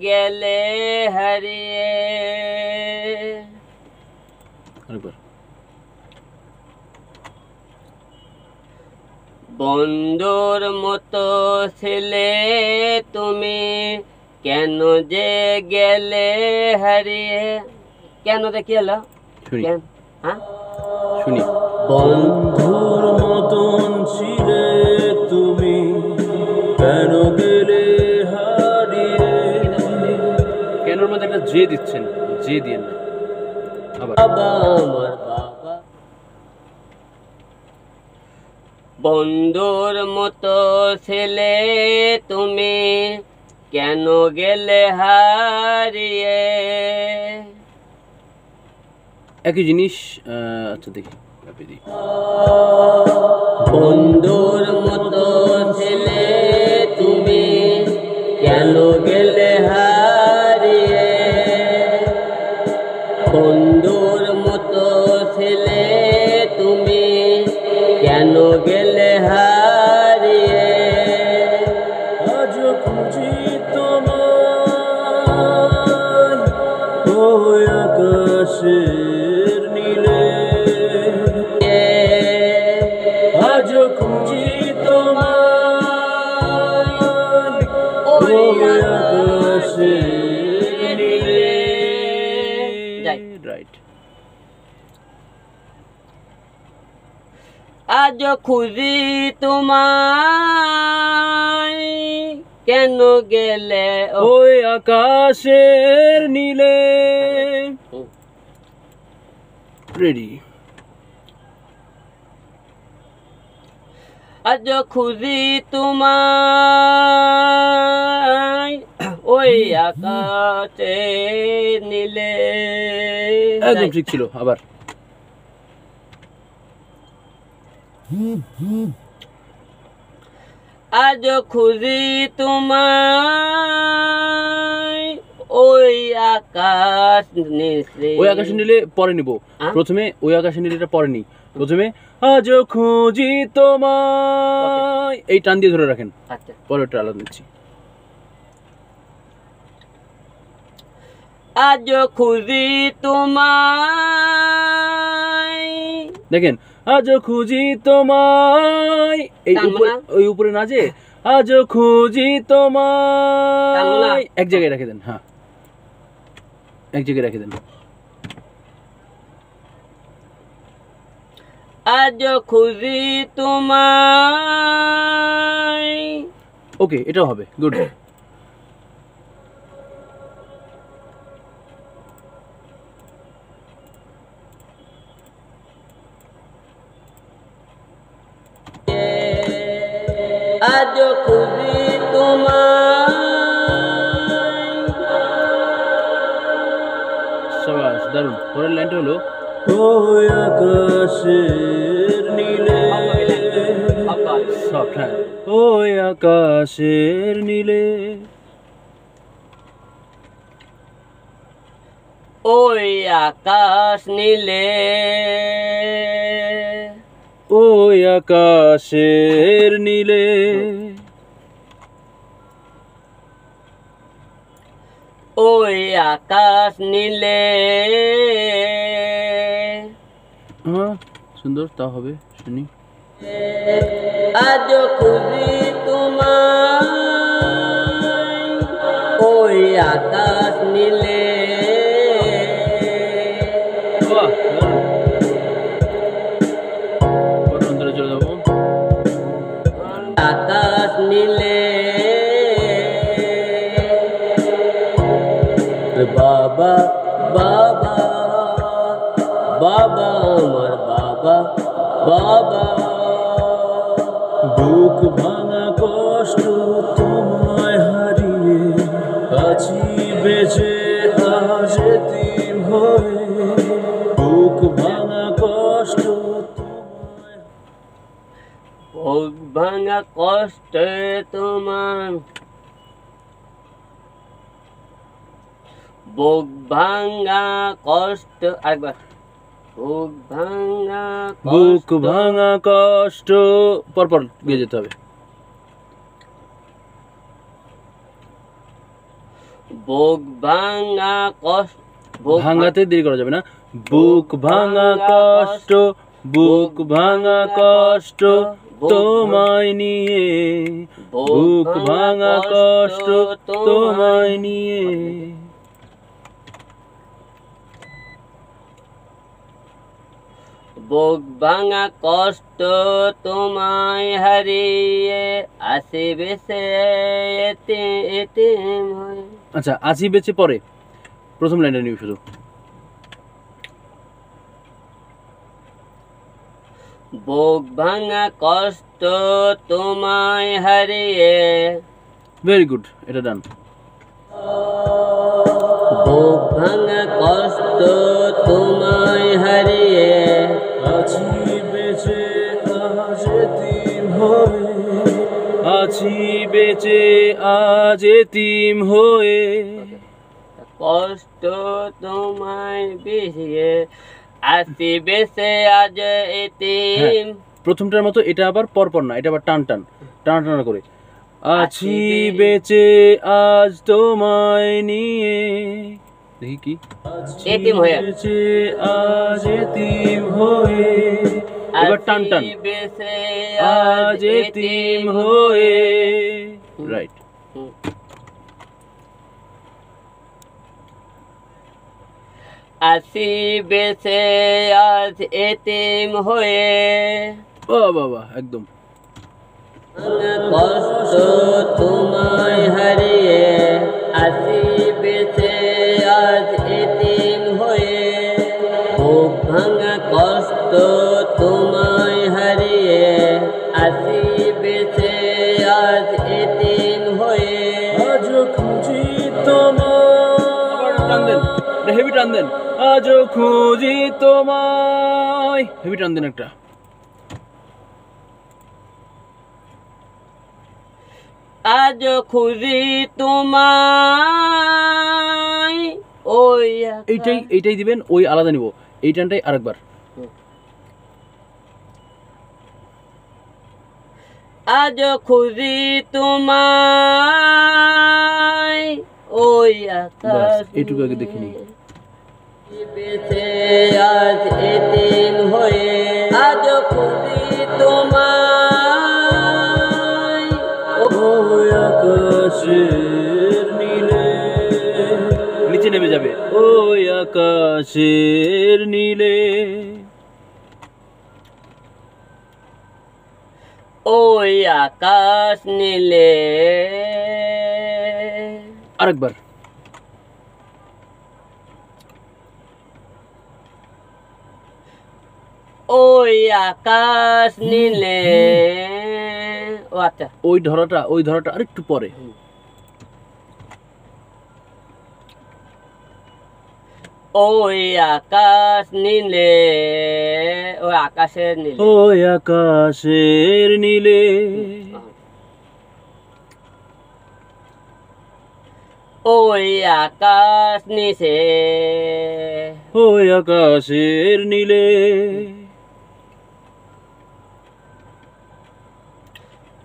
গেলে হারিয়ে। বন্ধুর মতো ছিলে তুমি, কেন যে গেলে হারিয়ে। কেন দেখি এলো শুনি। বন্ধুর মতন ছিলে তুমি, কেন গেলে হারিয়ে। কেনর মধ্যে একটা জে দিচ্ছেন, জে দিয়ে না। আবার বাবা আমার বাবা। বন্ধুর মতো ছিলে তুমি, কেন গেলে হারিয়ে। একই জিনিস। আচ্ছা দেখি, বন্ধুর মতো ছিলে তুমি, কেন গেলে হারিয়ে। বন্ধুর মতো ছিলে তুমি, কেন গেলে হারিয়ে। আজ খুঁজি তোমায় ওই আকাশের নীলে। আজ খুঁজি তোমায় ওই আকাশের নীলে। রাইট। আজ খুঁজি তোমায়, কেন গেলে ওই আকাশের নীলে। রেডি। আজ খুঁজি তোমায় ওই আকাশের নীলে। একদম ঠিক ছিল। আবার আজ খুঁজি তোমায় ওই আকাশ নীলে। ওই আকাশের নীলে পরে নিব। প্রথমে ওই আকাশের নীলেটা পরে নি। প্রথমে আজ খুঁজি তোমায়, এই টান দিয়ে ধরে রাখেন। আচ্ছা, পরেরটা আলাদা নিচ্ছি। আজ খুঁজি তোমায়, দেখেন আজ খুঁজি তোমায়, এই উপরে, ওই উপরে না যে আজ খুঁজি তোমায় এক জায়গায় রেখে দেন। হ্যাঁ, এক জায়গায় রেখে দেন। আজ খুঁজি তোমায়। ওকে, এটাও হবে। গুড। আজ খুঁজি তোমায়। সাবাস, দারুণ। পরের লাইনটা হলো ওই আকাশের নীলে। সফট। হ্যাঁ, ওই আকাশের নীলে। ওই আকাশ নীলে। ওই আকাশের নীলে। ওই আকাশ নীলে। হ্যাঁ, সুন্দর। তা হবে, শুনি। আজ খুঁজি তোমায় ওই আকাশ নীলে। চলে যাবো। আকাশ নীলে। বাবা বাবা বাবা আমার বাবা বাবা। বুক ভাঙা কষ্ট তোমায় হারিয়ে আছি বেঁচে আজ এতিম হয়ে। বুক ভাঙা কষ্ট তোমায়। বুক ভাঙা কষ্টে তোমার। বুক ভাঙা কষ্ট। আরেকবার। বুক ভাঙা বুক ভাঙা কষ্ট। পরপর গিয়ে যেতে হবে। বুক ভাঙা কষ্ট, ভাঙাতে দেরি করা যাবে না। বুক ভাঙা কষ্ট, বুক ভাঙা কষ্ট তোমায় নিয়ে, বুক ভাঙা কষ্ট তোমায় নিয়ে। বুক ভাঙা কষ্ট তোমায় হারিয়ে আসি বেঁচে এতিম হয়ে। আচ্ছা, আছি বেঁচে পরে প্রথম লাইনটা নিবি শুধু। বুক ভাঙা কষ্ট তোমায় হারিয়ে। ভেরি গুড, এটা ডান। বুক ভাঙা কষ্ট তোমায় হারিয়ে আছি বেঁচে আজ এতিম হয়ে, আছি বেঁচে আজ এতিম হয়ে। কষ্ট তোমায় বিষিয়ে আসি বেঁচে আজ এতিম। প্রথমটার মতো এটা আবার পরপর না, এটা আবার টান টান টানা টানা করে। আছি বেঁচে আজ তোমায় নিয়ে, দেখি কি, এতিম হয়ে, বেঁচে আজ এতিম হয়ে। এবার টান টান, বেঁচে আজ এতিম হয়ে। রাইট। আসি বেঁচে আজ এতিম হয়ে। বাহ বাহ বাহ, একদম। কষ্ট তোমায় হারিয়ে আসি বেঁচে আজ এতিম হয়ে। বুক ভাঙা কষ্ট তোমায় হারিয়ে আসি বেঁচে আজ এতিম হয়ে। আজ খুঁজি তোমায়, টান দেন, হেভি টান দেন। আজ খুঁজি তোমায়, হেভি টান দেন একটা। আজ খুঁজি তোমায়, ওই এইটাই দিবেন, ওই আলাদা নিব। এই টানটাই আরেকবার। আজ খুঁজি তোমায়, ওই আকাশ এইটুকু আগে দেখিনি। বেঁচে আজ এতিম হয়ে। আজ খুঁজি তোমায়, ওই আকাশের নীলে, নিচে নেমে যাবে, ওই আকাশের নীলে। ওই আকাশ নীলে। আরেকবার। ওই আকাশ নীলে। ও আচ্ছা, ওই ধরাটা আরেকটু পরে। ওই আকাশ নীলে, ওই আকাশের নীলে, ওই আকাশের নীলে। ওই আকাশ নিচে, ওই আকাশের নীলে।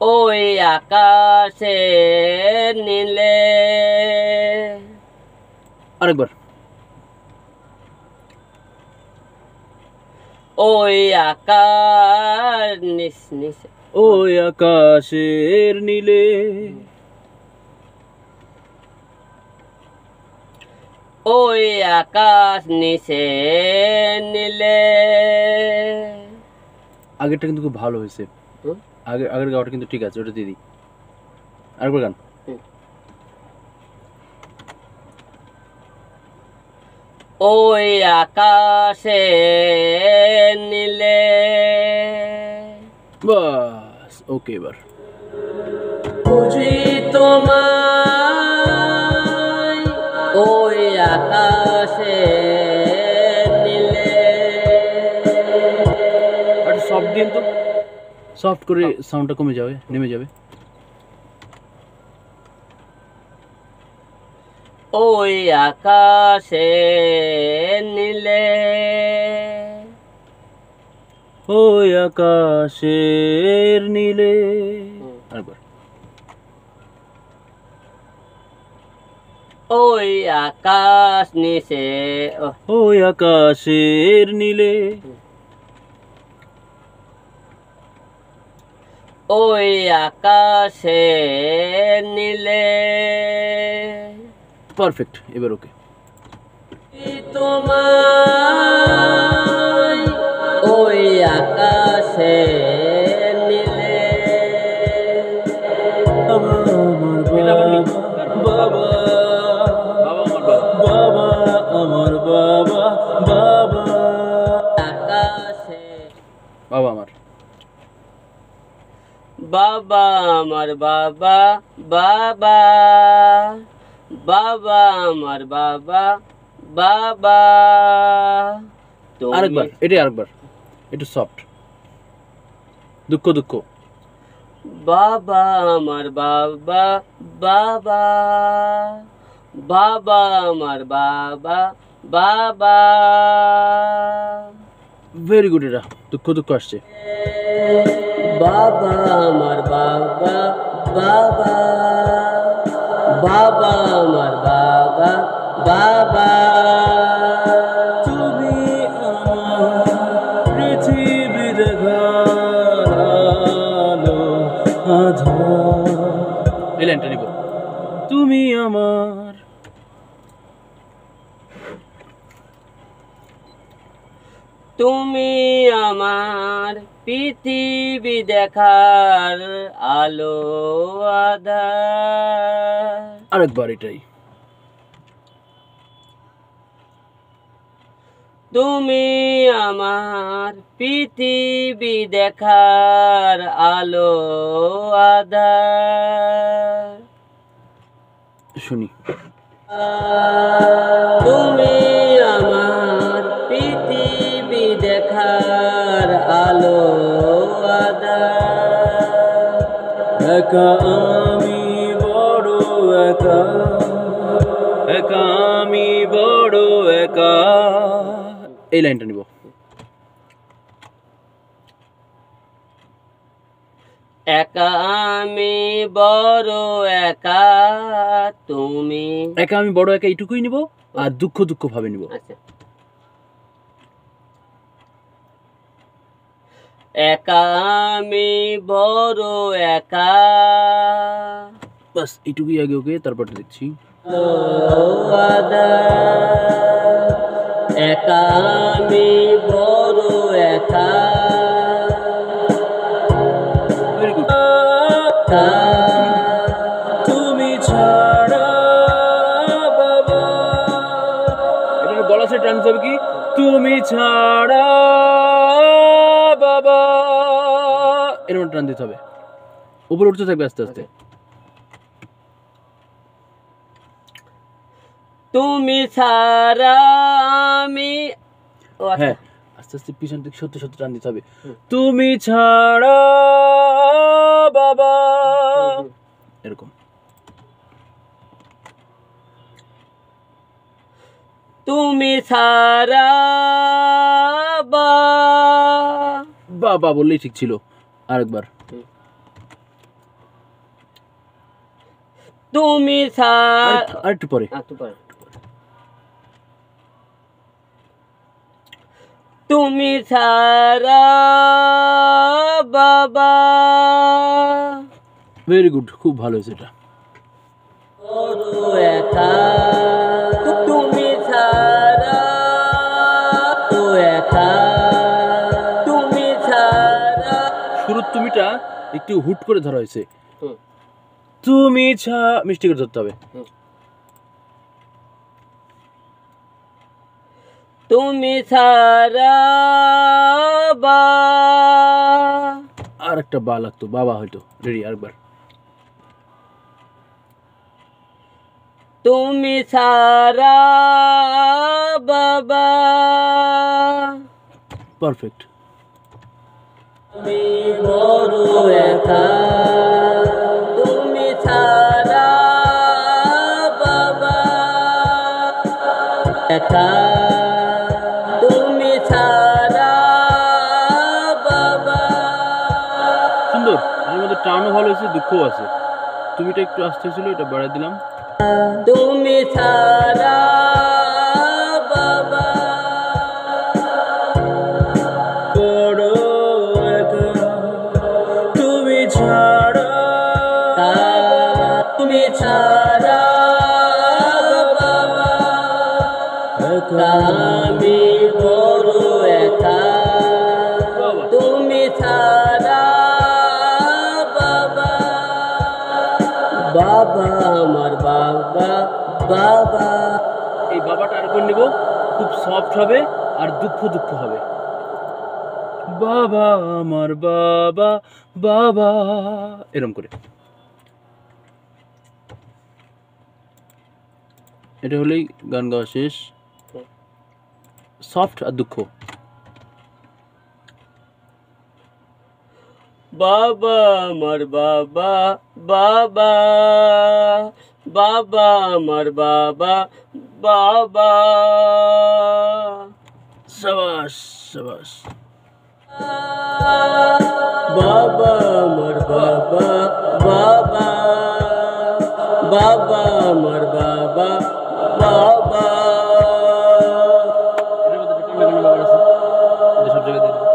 ওই আকাশের নীলে। আরেকবার। ওই আকাশ নিচে, ওই আকাশের নীলে। ওই আকাশ নিচে নীলে। আগেরটা কিন্তু খুব ভালো হয়েছে, আগের গাওয়াটা কিন্তু ঠিক আছে, ওটা দিদি। আরেকবার গান। ওই আকাশে নীলে। বাস, ওকে। এবার বুঝি তোমায়, ওই আকাশে নীলে। একটু সফট দিন তো, সফট করে সাউন্ডটা কমে যাবে, নেমে যাবে। ওই আকাশে নীলে। ওই আকাশের নীলে। আরেকবার। ওই আকাশ নিচে ওই আকাশের নীলে, ওই আকাশে নীলে পারফেক্ট। এবার ওকে। তোমায় ওই আকাশে নীলে বাবা আমার বাবা, বাবা আকাশে বাবা আমার, বাবা আমার বাবা, বাবা বাবা আমার বাবা, বাবা আরেকবার, এটাই আরেকবার, একটু সফট, দুঃখ দুঃখ। বাবা আমার বাবা, বাবা বাবা আমার বাবা, বাবা ভেরি গুড। এটা দুঃখ দুঃখ আসছে। বাবা আমার বাবা, বাবা বাবা আমার বাবা, বাবা তুমি আমার পৃথিবী দেখার আলো আধার। এই লাইনটা নিব। তুমি আমার, তুমি আমার পৃথিবী দেখার আলো আধার। আরেকবার এটাই। তুমি আমার পৃথিবী দেখার আলো আধার। শুনি। তুমি আমার পৃথিবী দেখার আলো আধার। একা আমি বড় একা, একা আমি বড় একা। এই লাইনটা নিব। একা আমি বড় একা, তুমি একা আমি বড় একা এইটুকুই নিব, আর দুঃখ দুঃখ ভাবে নিব। আচ্ছা। একা আমি বড় একা, বাস এইটুকুই আগে ওকে, তারপর দেখছি। একা আমি বড় একা, ভেরি গুড। তুমি ছাড়া বাবা, এটা গলা সে টানতে হবে কি, তুমি ছাড়া বাবা, এরকম টান দিতে হবে। উপরে উঠতে থাকবে আস্তে আস্তে। তুমি ছাড়া আমি, হ্যাঁ আস্তে আস্তে পিছন দিকে সত্যি সত্যি টান দিতে হবে। তুমি ছাড়া বাবা, এরকম। তুমি ছাড়া বাবা বললেই ঠিক ছিল। আরেকবার। তুমি ছাড়া, আরেকটু পরে। তুমি ছাড়া বাবা। ভেরি গুড, খুব ভালো হয়েছে এটা। একা তুমি ছাড়া, একা তুমি ছাড়া। শুরুর তুমিটা একটু হুট করে ধরা হয়েছে। তুমি মিষ্টি করে ধরতে হবে। তুমি ছাড়া আর একটা বা লাগতো, বাবা হয়তো। রেডি, আরেকবার। তুমি ছাড়া বাবা। পারফেক্ট। আমি বড় একা, তুমি ছাড়া বাবা। একা তুমি ছাড়া বাবা। সুন্দর, এর মধ্যে টানও ভালো হয়েছে, দুঃখও আছে। তুমিটা একটু আসতে ছিল, এটা বাড়াই দিলাম। তুমি ছাড়া বাবা বড় একা, তুমি ছাড়া তুমি ছাড়া বাবা আমি বড় একা তুমি ছাড়া বাবা বাবা আমার বাবা বাবা এই বাবাটা আর করে নিব, খুব সফট হবে আর দুঃখ দুঃখ হবে। বাবা আমার বাবা বাবা, এরকম করে। এটা হলেই গান গাওয়া শেষ। সফট আর দুঃখ। বাবা আমার বাবা বাবা বাবা আমার বাবা বাবা সাবাস সাবাস। বাবা আমার বাবা বাবা বাবা আমার বাবা বাবা সব জায়গায় দিয়ে দেবো।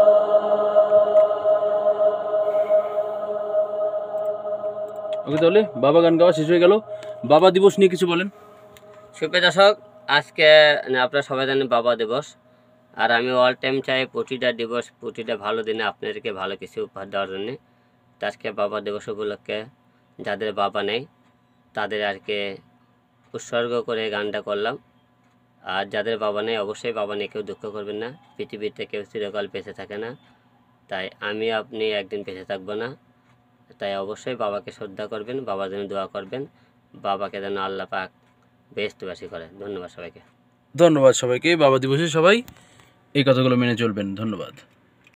ওকে, তাহলে বাবা গান গাওয়া শেষ হয়ে গেল। বাবা দিবস নিয়ে কিছু বলেন। সুপ্রিয় দর্শক, আজকে আপনারা সবাই জানেন বাবা দিবস, আর আমি অল টাইম চাই প্রতিটা দিবস, প্রতিটা ভালো দিনে আপনাদেরকে ভালো কিছু উপহার দেওয়ার জন্যে। তো আজকে বাবা দিবস উপলক্ষে যাদের বাবা নেই তাদের আর কি উৎসর্গ করে গানটা করলাম। আর যাদের বাবা নেই, অবশ্যই বাবা নিয়ে কেউ দুঃখ করবেন না, পৃথিবীতে কেউ চিরকাল বেঁচে থাকে না, তাই আমি আপনি একদিন বেঁচে থাকবো না, তাই অবশ্যই বাবাকে শ্রদ্ধা করবেন, বাবার জন্য দোয়া করবেন, বাবাকে যেন আল্লাহ পাক বেহেশতবাসী করে। ধন্যবাদ সবাইকে। ধন্যবাদ সবাইকে। বাবা দিবসে সবাই এই কথাগুলো মেনে চলবেন। ধন্যবাদ।